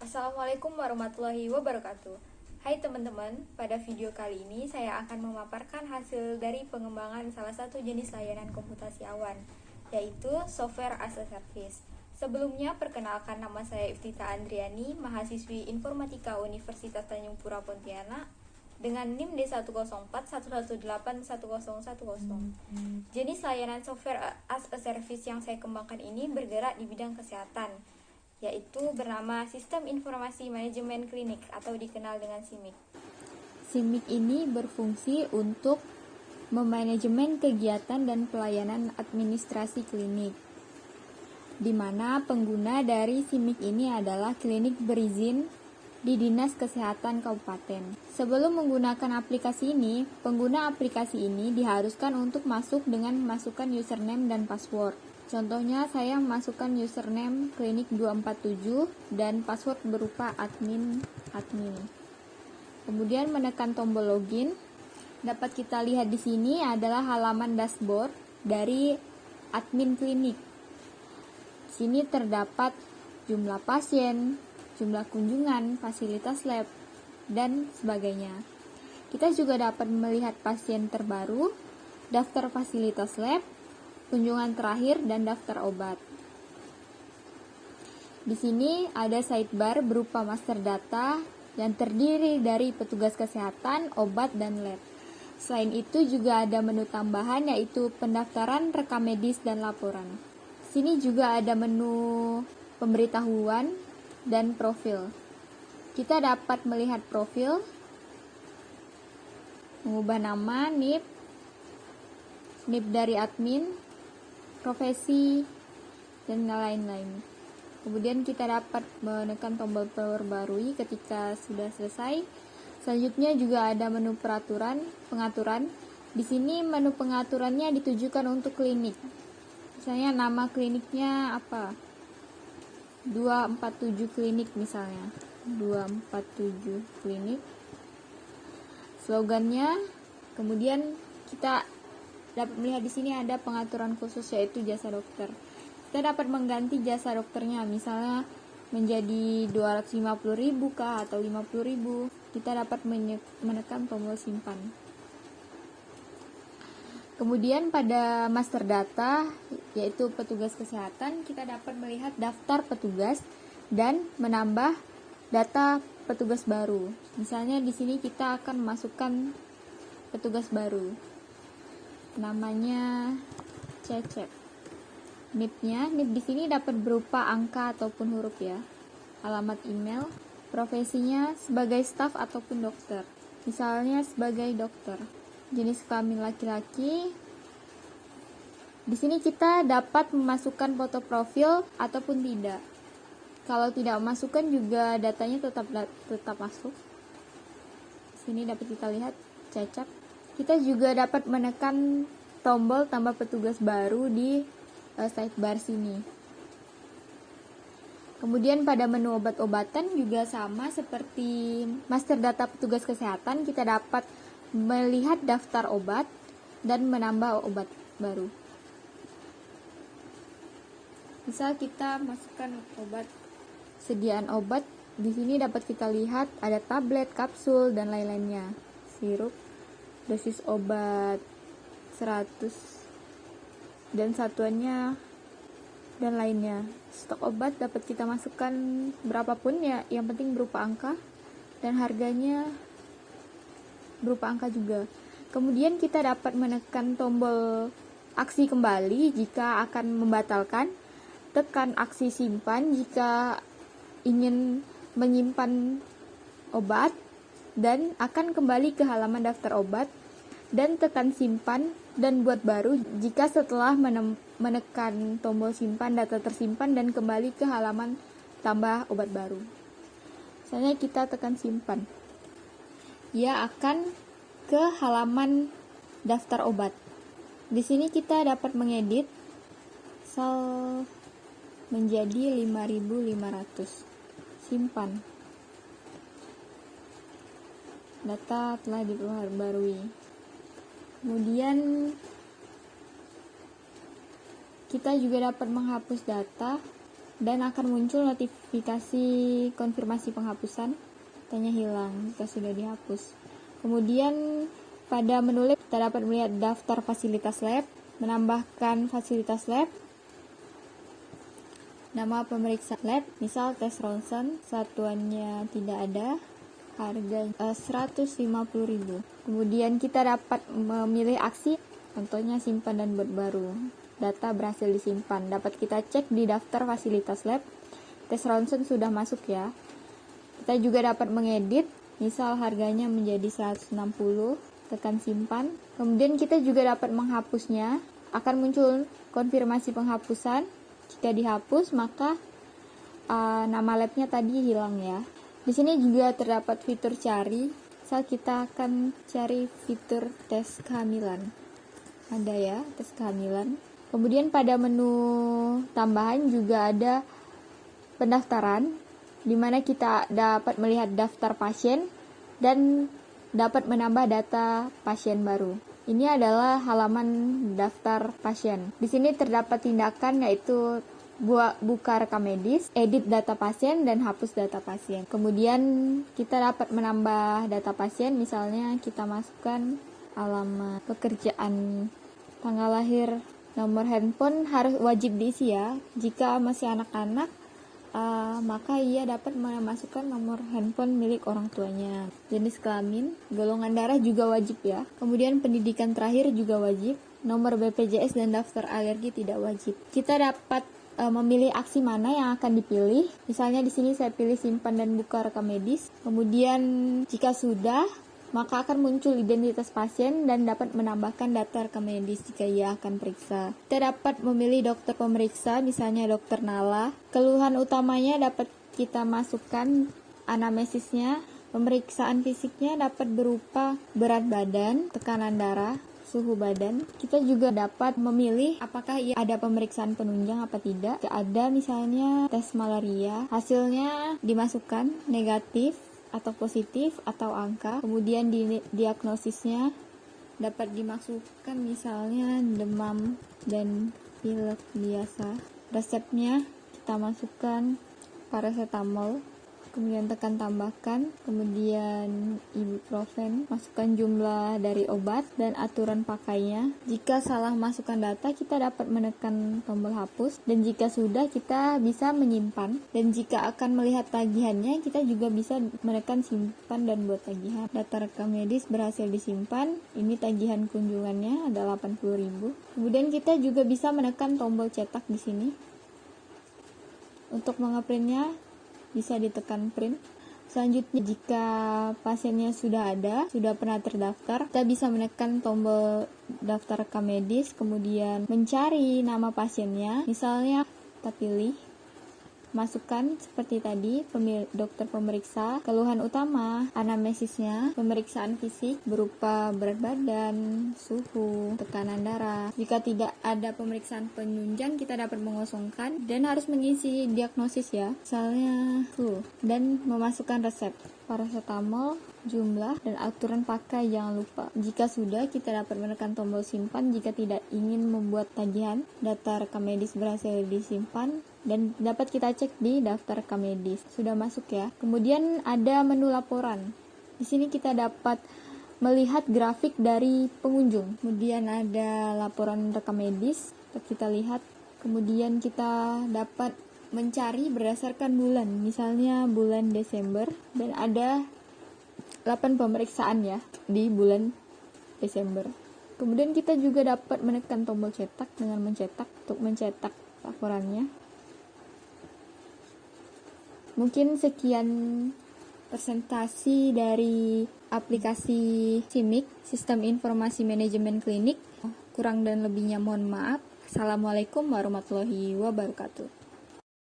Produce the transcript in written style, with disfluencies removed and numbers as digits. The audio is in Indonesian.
Assalamualaikum warahmatullahi wabarakatuh. Hai teman-teman, pada video kali ini saya akan memaparkan hasil dari pengembangan salah satu jenis layanan komputasi awan, yaitu Software as a Service. Sebelumnya, perkenalkan, nama saya Iftita Andriani, mahasiswi Informatika Universitas Tanjung Pura Pontianak, dengan NIM D10411811010. Jenis layanan Software as a Service yang saya kembangkan ini bergerak di bidang kesehatan, yaitu bernama Sistem Informasi Manajemen Klinik atau dikenal dengan SIMIK. SIMIK ini berfungsi untuk memanajemen kegiatan dan pelayanan administrasi klinik, di mana pengguna dari SIMIK ini adalah klinik berizin di Dinas Kesehatan Kabupaten. Sebelum menggunakan aplikasi ini, pengguna aplikasi ini diharuskan untuk masuk dengan memasukkan username dan password. Contohnya, saya memasukkan username klinik 247 dan password berupa admin. Kemudian menekan tombol login. Dapat kita lihat di sini adalah halaman dashboard dari admin klinik. Di sini terdapat jumlah pasien, jumlah kunjungan, fasilitas lab, dan sebagainya. Kita juga dapat melihat pasien terbaru, daftar fasilitas lab, kunjungan terakhir, dan daftar obat. Di sini ada sidebar berupa master data yang terdiri dari petugas kesehatan, obat, dan lab. Selain itu juga ada menu tambahan yaitu pendaftaran, rekam medis, dan laporan. Sini juga ada menu pemberitahuan dan profil. Kita dapat melihat profil, mengubah nama, NIP dari admin, profesi, dan lain-lain. Kemudian kita dapat menekan tombol perbarui ketika sudah selesai. Selanjutnya juga ada menu pengaturan. Di sini menu pengaturannya ditujukan untuk klinik. Misalnya nama kliniknya apa? 247 klinik misalnya. 247 klinik. Slogannya. Kemudian kita dapat melihat di sini ada pengaturan khusus yaitu jasa dokter. Kita dapat mengganti jasa dokternya, misalnya menjadi 250.000 kah atau 50.000. Kita dapat menekan tombol simpan. Kemudian pada master data yaitu petugas kesehatan, kita dapat melihat daftar petugas dan menambah data petugas baru. Misalnya di sini kita akan memasukkan petugas baru. Namanya Cecep. NIP di sini dapat berupa angka ataupun huruf ya. Alamat email, profesinya sebagai staf ataupun dokter. Misalnya sebagai dokter. Jenis kelamin laki-laki. Di sini kita dapat memasukkan foto profil ataupun tidak. Kalau tidak memasukkan juga datanya tetap masuk. Di sini dapat kita lihat Cecep. Kita juga dapat menekan tombol tambah petugas baru di sidebar sini. Kemudian pada menu obat-obatan juga sama seperti master data petugas kesehatan, kita dapat melihat daftar obat dan menambah obat baru. Misal kita masukkan obat, sediaan obat, di sini dapat kita lihat ada tablet, kapsul, dan lain-lainnya. Sirup, dosis obat 100 dan satuannya dan lainnya. Stok obat dapat kita masukkan berapapun ya, yang penting berupa angka, dan harganya berupa angka juga. Kemudian kita dapat menekan tombol aksi kembali jika akan membatalkan, tekan aksi simpan jika ingin menyimpan obat dan akan kembali ke halaman daftar obat, dan tekan simpan dan buat baru jika setelah menekan tombol simpan data tersimpan dan kembali ke halaman tambah obat baru. Misalnya kita tekan simpan, ia akan ke halaman daftar obat. Di sini kita dapat mengedit sel menjadi 5.500. Simpan. Data telah diperbarui. Kemudian kita juga dapat menghapus data dan akan muncul notifikasi konfirmasi penghapusan, datanya hilang jika sudah dihapus. Kemudian pada menu lab kita dapat melihat daftar fasilitas lab, menambahkan fasilitas lab, nama pemeriksa lab, misal tes ronsen, satuannya tidak ada, harga 150.000. Kemudian kita dapat memilih aksi, contohnya simpan dan buat baru. Data berhasil disimpan. Dapat kita cek di daftar fasilitas lab. Tes ronsen sudah masuk ya. Kita juga dapat mengedit, misal harganya menjadi 160, tekan simpan. Kemudian kita juga dapat menghapusnya. Akan muncul konfirmasi penghapusan. Jika dihapus maka nama labnya tadi hilang ya. Di sini juga terdapat fitur cari. Misal kita akan cari fitur tes kehamilan. Ada ya, tes kehamilan. Kemudian pada menu tambahan juga ada pendaftaran, di mana kita dapat melihat daftar pasien dan dapat menambah data pasien baru. Ini adalah halaman daftar pasien. Di sini terdapat tindakan yaitu buka rekam medis, edit data pasien, dan hapus data pasien. Kemudian kita dapat menambah data pasien, misalnya kita masukkan alamat, pekerjaan, tanggal lahir, nomor handphone harus wajib diisi ya. Jika masih anak-anak, maka ia dapat memasukkan nomor handphone milik orang tuanya. Jenis kelamin, golongan darah juga wajib ya. Kemudian pendidikan terakhir juga wajib. Nomor BPJS dan daftar alergi tidak wajib. Kita dapat memilih aksi mana yang akan dipilih. Misalnya di sini saya pilih simpan dan buka rekam medis. Kemudian jika sudah, maka akan muncul identitas pasien dan dapat menambahkan data rekam medis jika ia akan periksa. Kita dapat memilih dokter pemeriksa, misalnya dokter Nala. Keluhan utamanya dapat kita masukkan anamnesisnya. Pemeriksaan fisiknya dapat berupa berat badan, tekanan darah, suhu badan. Kita juga dapat memilih apakah ia ada pemeriksaan penunjang apa tidak. Jika ada misalnya tes malaria, hasilnya dimasukkan negatif atau positif atau angka. Kemudian diagnosisnya dapat dimasukkan misalnya demam dan pilek biasa. Resepnya kita masukkan paracetamol, kemudian tekan tambahkan, kemudian ibuprofen, masukkan jumlah dari obat dan aturan pakainya. Jika salah masukkan data, kita dapat menekan tombol hapus, dan jika sudah kita bisa menyimpan, dan jika akan melihat tagihannya kita juga bisa menekan simpan dan buat tagihan. Data rekam medis berhasil disimpan, ini tagihan kunjungannya ada 80.000. Kemudian kita juga bisa menekan tombol cetak di sini. Untuk mengeprintnya bisa ditekan print. Selanjutnya jika pasiennya sudah ada, sudah pernah terdaftar, kita bisa menekan tombol daftar rekam medis, kemudian mencari nama pasiennya. Misalnya kita pilih, masukkan seperti tadi, dokter pemeriksa, keluhan utama, anamnesisnya, pemeriksaan fisik berupa berat badan, suhu, tekanan darah. Jika tidak ada pemeriksaan penunjang, kita dapat mengosongkan dan harus mengisi diagnosis ya, misalnya flu, dan memasukkan resep, paracetamol, jumlah, dan aturan pakai jangan lupa. Jika sudah, kita dapat menekan tombol simpan jika tidak ingin membuat tagihan. Data rekam medis berhasil disimpan dan dapat kita cek di daftar rekam medis. Sudah masuk ya. Kemudian ada menu laporan. Di sini kita dapat melihat grafik dari pengunjung. Kemudian ada laporan rekam medis, kita lihat. Kemudian kita dapat mencari berdasarkan bulan. Misalnya bulan Desember, dan ada 8 pemeriksaan ya di bulan Desember. Kemudian kita juga dapat menekan tombol cetak dengan mencetak untuk mencetak laporannya. Mungkin sekian presentasi dari aplikasi CIMIK, Sistem Informasi Manajemen Klinik. Kurang dan lebihnya mohon maaf. Assalamualaikum warahmatullahi wabarakatuh.